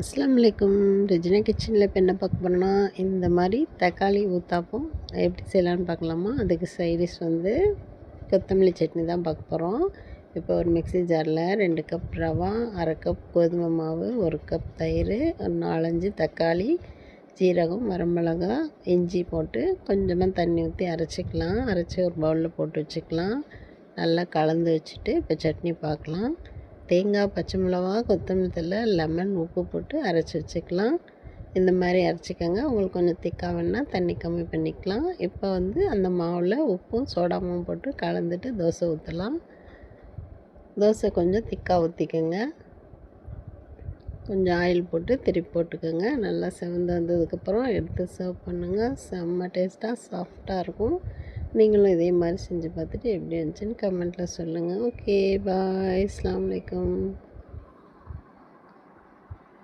அஸ்ஸலாமு அலைக்கும். ரெஜினா கிச்சனில் இப்போ என்ன பார்க்க போகிறோன்னா, இந்த மாதிரி தக்காளி ஊத்தாப்பம் எப்படி செய்யலான்னு பார்க்கலாமா. அதுக்கு சைடிஷ் கொத்தமல்லி சட்னி தான் பார்க்க போகிறோம். இப்போ ஒரு மிக்ஸி ஜாரில் 2 கப் ரவா, 1/2 கப் கோதுமை மாவு, 1 கப் தயிர், ஒரு 4-5 தக்காளி, ஜீரகம், வரமிளகா, இஞ்சி போட்டு கொஞ்சமாக தண்ணி ஊற்றி அரைச்சிக்கலாம். அரைச்சி ஒரு பவுலில் போட்டு வச்சுக்கலாம். நல்லா கலந்து வச்சுட்டு இப்போ சட்னி பார்க்கலாம். தேங்காய், பச்சை மிளகா, கொத்தமல்லி தழை, லெமன், உப்பு போட்டு அரைச்சி வச்சுக்கலாம். இந்த மாதிரி அரைச்சிக்கோங்க. உங்களுக்கு கொஞ்சம் திக்காக வேணுன்னா தண்ணி கம்மி பண்ணிக்கலாம். இப்போ அந்த மாவில் உப்பும் சோடாவும் போட்டு கலந்துட்டு தோசை ஊற்றலாம். தோசை கொஞ்சம் திக்காக ஊற்றிக்கோங்க. கொஞ்சம் ஆயில் போட்டு திருப்பி போட்டுக்கோங்க. நல்லா செவந்து வந்ததுக்கப்புறம் எடுத்து சர்வ் பண்ணுங்கள். செம்ம டேஸ்ட்டாக சாஃப்டாக இருக்கும். நீங்களும் இதே மாதிரி செஞ்சு பார்த்துட்டு எப்படி இருந்துச்சுன்னு கமெண்ட்டில் சொல்லுங்கள். ஓகே, பாய். அஸ்ஸலாமு அலைக்கும்.